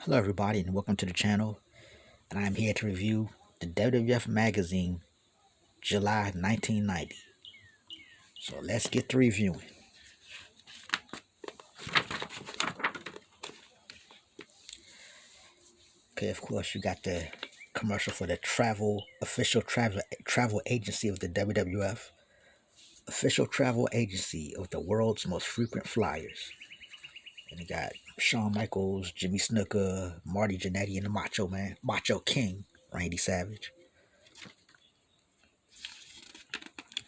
Hello, everybody, and welcome to the channel. And I am here to review the WWF magazine, July 1990. So let's get to reviewing. Okay, of course, you got the commercial for the official travel agency of the WWF, official travel agency of the world's most frequent flyers. And you got Shawn Michaels, Jimmy Snuka, Marty Jannetty, and the Macho King, Randy Savage.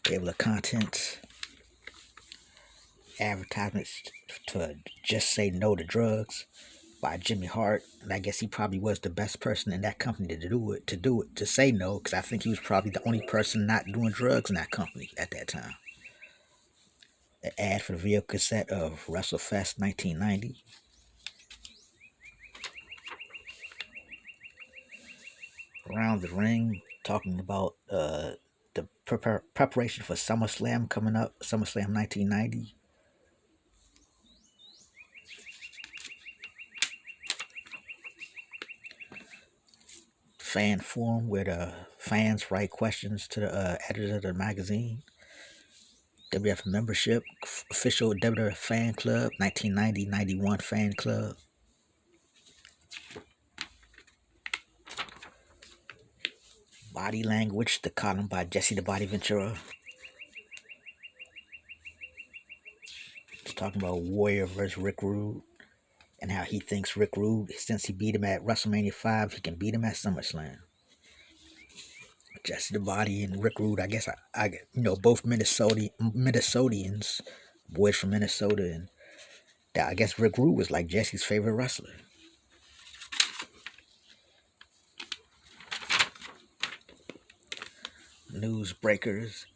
Table of contents. Advertisements to Just Say No to Drugs by Jimmy Hart, and I guess he probably was the best person in that company to say no, because I think he was probably the only person not doing drugs in that company at that time. An ad for the video cassette of WrestleFest 1990. Around the Ring, talking about the preparation for SummerSlam coming up, SummerSlam 1990. Fan forum where the fans write questions to the editor of the magazine. WWF membership, official WWF fan club, 1990-91 fan club. Body language, the column by Jesse the Body Ventura. It's talking about Warrior versus Rick Rude and how he thinks Rick Rude, since he beat him at WrestleMania 5, he can beat him at SummerSlam. Jesse the Body and Rick Rude, I guess both Minnesotians, boys from Minnesota, and I guess Rick Rude was like Jesse's favorite wrestler. Newsbreakers,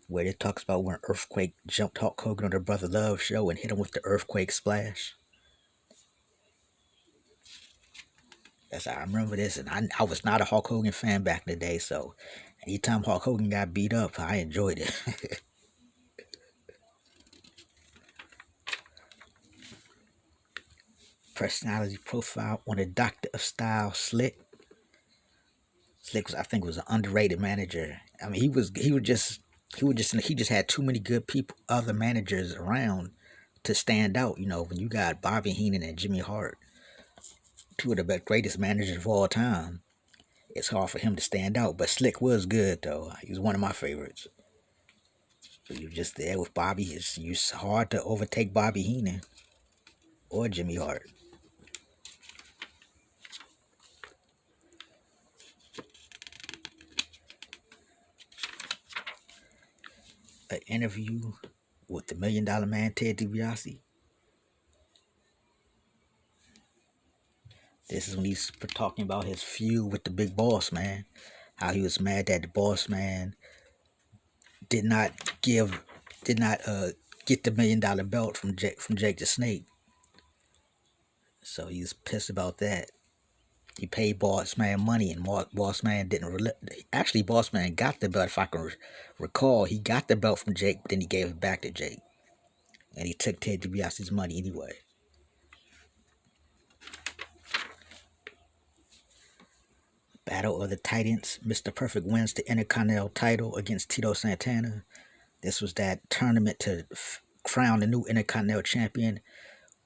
where it talks about when Earthquake jumped Hulk Hogan on their Brother Love show and hit him with the Earthquake Splash. Yes, I remember this, and I was not a Hulk Hogan fan back in the day, so anytime Hulk Hogan got beat up, I enjoyed it. Personality profile on the Doctor of Style, Slick. Slick was, I think, was an underrated manager. I mean, he just had too many good people, other managers around to stand out. When you got Bobby Heenan and Jimmy Hart, two of the greatest managers of all time, it's hard for him to stand out. But Slick was good, though. He was one of my favorites. But you're just there with Bobby. It's hard to overtake Bobby Heenan or Jimmy Hart. An interview with the $1 Million Man, Ted DiBiase. This is when he's talking about his feud with the Big Boss Man. How he was mad that the Boss Man did not get the $1 million belt from Jake the Snake. So he's pissed about that. He paid Boss Man money, and Boss Man didn't. Actually, Boss Man got the belt. If I can recall, he got the belt from Jake, but then he gave it back to Jake, and he took Ted DiBiase's money anyway. Battle of the Titans. Mr. Perfect wins the Intercontinental title against Tito Santana. This was that tournament to crown the new Intercontinental champion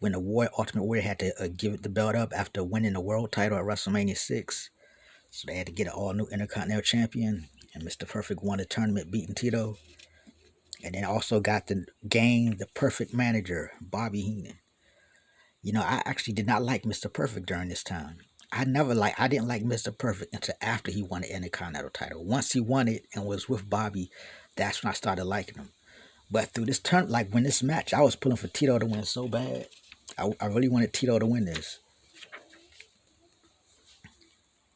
when the Ultimate Warrior had to give the belt up after winning the world title at WrestleMania 6. So they had to get an all-new Intercontinental champion, and Mr. Perfect won the tournament, beating Tito. And then also got the perfect manager, Bobby Heenan. I actually did not like Mr. Perfect during this time. I didn't like Mr. Perfect until after he won the Intercontinental title. Once he won it and was with Bobby, that's when I started liking him. But through this turn, like when this match, I was pulling for Tito to win so bad. I really wanted Tito to win this.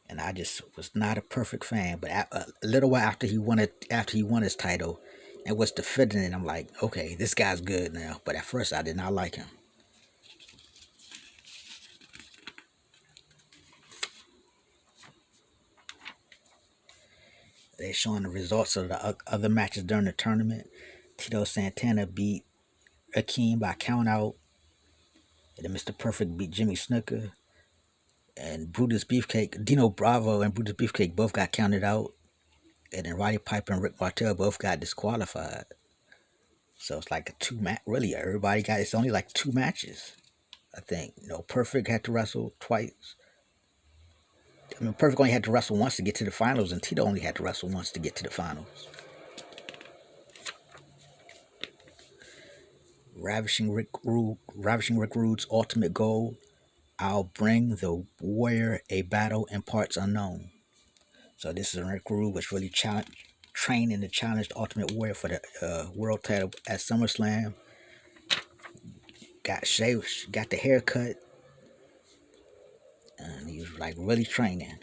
And I just was not a Perfect fan. But a little while after he won his title and was defending it, I'm like, okay, this guy's good now. But at first, I did not like him. They're showing the results of the other matches during the tournament. Tito Santana beat Akeem by count out. And then Mr. Perfect beat Jimmy Snuka. And Brutus Beefcake, Dino Bravo and Brutus Beefcake both got counted out, and then Roddy Piper and Rick Martel both got disqualified. So it's like a two match. Really, everybody got. It's only like two matches, I think. Perfect had to wrestle twice. I mean, Perfect only had to wrestle once to get to the finals, and Tito only had to wrestle once to get to the finals. Ravishing Rick Rude's ultimate goal: I'll bring the warrior a battle in parts unknown. So this is Rick Rude was really training to challenge the Ultimate Warrior for the world title at SummerSlam. Got shaved, got the haircut, and he was like really training.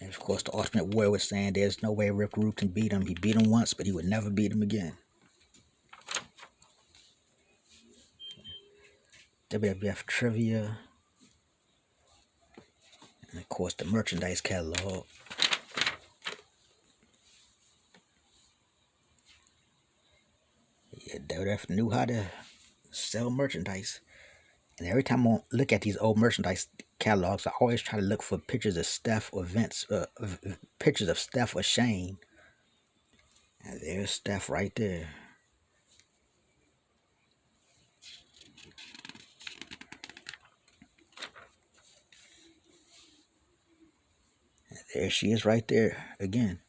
And of course, the Ultimate Warrior was saying there's no way Rick Rude can beat him. He beat him once, but he would never beat him again. WWF trivia. And of course, the merchandise catalog. Yeah, WWF knew how to sell merchandise. And every time I look at these old merchandise catalogs, I always try to look for pictures of Steph or Vince, pictures of Steph or Shane. And there's Steph right there. And there she is right there again.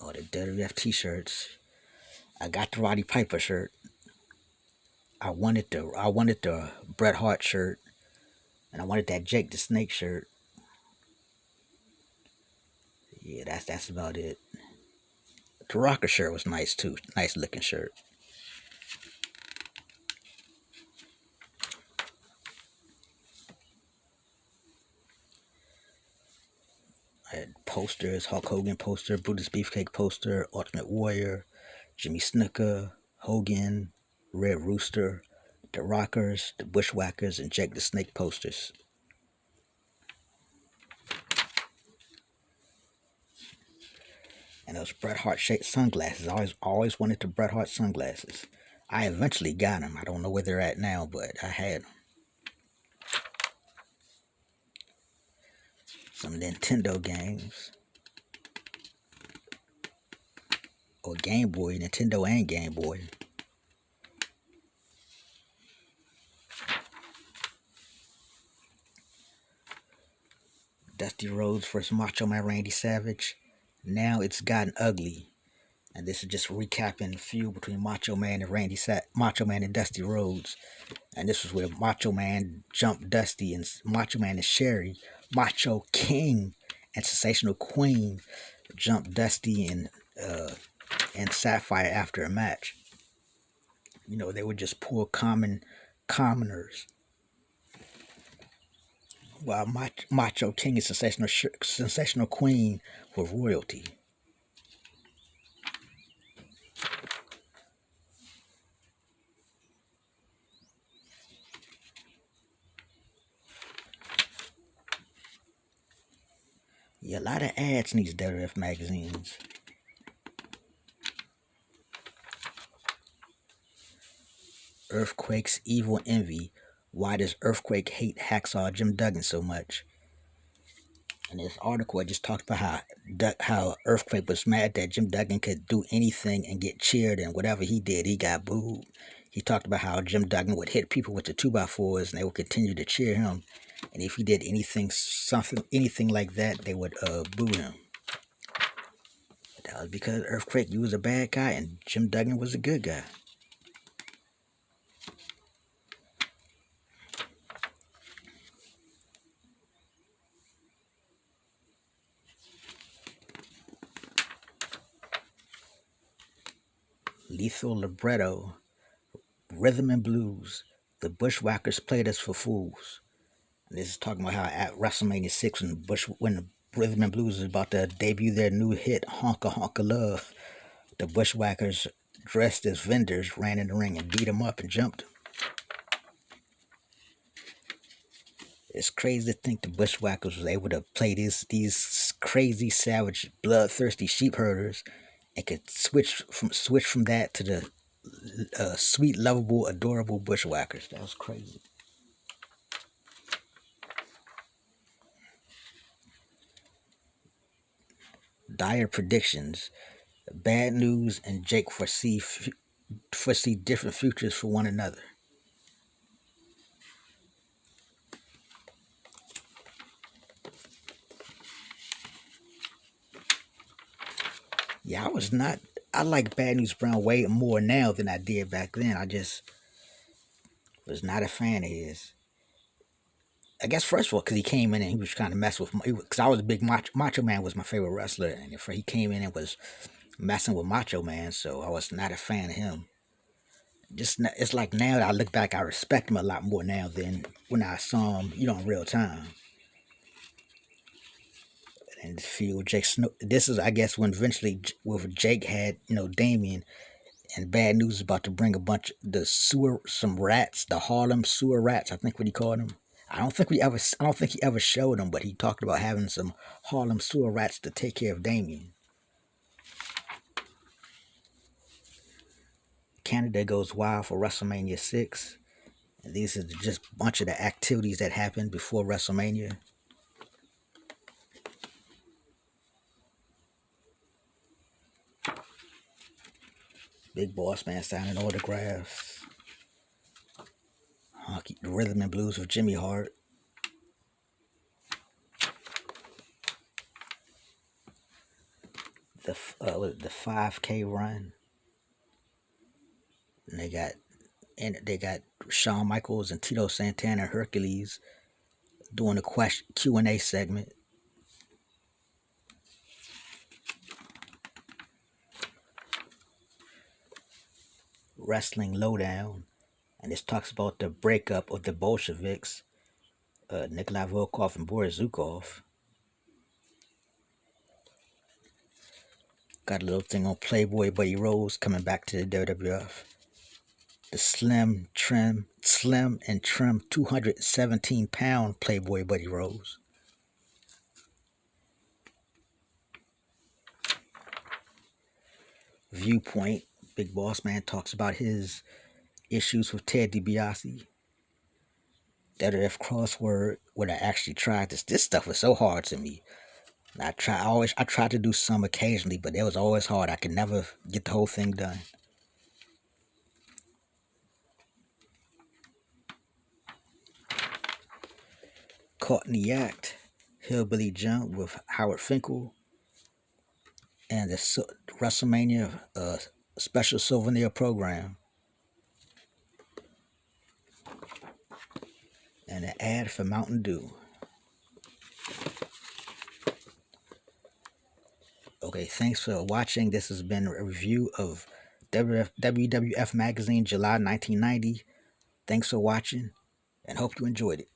Oh, the WWF t-shirts. I got the Roddy Piper shirt. I wanted the Bret Hart shirt, and I wanted that Jake the Snake shirt. Yeah, that's about it. The Rocker shirt was nice too. Nice looking shirt. I had posters, Hulk Hogan poster, Brutus Beefcake poster, Ultimate Warrior, Jimmy Snuka, Hogan, Red Rooster, the Rockers, the Bushwhackers, and Jake the Snake posters. And those Bret Hart shaped sunglasses. I always wanted the Bret Hart sunglasses. I eventually got them. I don't know where they're at now, but I had them. Some Nintendo games. Or Game Boy, Nintendo and Game Boy. Dusty Rhodes versus Macho Man Randy Savage. Now it's gotten ugly. And this is just recapping the feud between Macho Man and Macho Man and Dusty Rhodes. And this was where Macho Man jumped Dusty, and Macho Man and Sherry, Macho King and Sensational Queen jumped Dusty and Sapphire after a match. They were just poor commoners. While Macho King and Sensational Queen were royalty. Yeah, a lot of ads in these WWF magazines. Earthquake's Evil Envy. Why does Earthquake hate Hacksaw Jim Duggan so much? And this article I just talked about how Earthquake was mad that Jim Duggan could do anything and get cheered, and whatever he did, he got booed. He talked about how Jim Duggan would hit people with the 2x4s and they would continue to cheer him. And if he did anything like that, they would boo him. But that was because Earthquake, you was a bad guy and Jim Duggan was a good guy. Lethal Libretto, Rhythm and Blues. The Bushwhackers played us for fools. And this is talking about how at WrestleMania 6, when the Rhythm and Blues was about to debut their new hit, Honka Honka Love, the Bushwhackers, dressed as vendors, ran in the ring and beat them up and jumped them. It's crazy to think the bushwhackers was able to play these crazy, savage, bloodthirsty sheep herders, and could switch from that to the sweet, lovable, adorable bushwhackers. That was crazy. Dire predictions. Bad news and Jake foresee different futures for one another. Yeah, I was not. I like Bad News Brown way more now than I did back then. I just was not a fan of his. I guess first of all, because he came in and he was trying to mess with. Because I was a big Macho Man was my favorite wrestler, and if he came in and was messing with Macho Man, so I was not a fan of him. It's like now that I look back, I respect him a lot more now than when I saw him, in real time. And feel Jake Snow. This is, I guess, when eventually with Jake had Damien, and Bad News is about to bring a bunch of some rats, the Harlem sewer rats, I think what he called them. I don't think he ever showed them, but he talked about having some Harlem sewer rats to take care of Damien. Canada goes wild for WrestleMania 6. And these are just a bunch of the activities that happened before WrestleMania. Big Boss Man signing autographs. The Rhythm and Blues with Jimmy Hart. The 5K run. And they got Shawn Michaels and Tito Santana and Hercules doing a Q&A segment. Wrestling Lowdown, and this talks about the breakup of the Bolsheviks, Nikolai Volkov and Boris Zukov. Got a little thing on Playboy Buddy Rose coming back to the WWF. The slim and trim 217-pound Playboy Buddy Rose. Viewpoint. Big Boss Man talks about his issues with Ted DiBiase. WWF crossword. When I actually tried this stuff was so hard to me. I tried to do some occasionally, but it was always hard. I could never get the whole thing done. Caught in the Act, Hillbilly Jump with Howard Finkel, and the WrestleMania special souvenir program, and an ad for Mountain Dew. Okay, thanks for watching. This has been a review of WWF Magazine, July 1990. Thanks for watching, and hope you enjoyed it.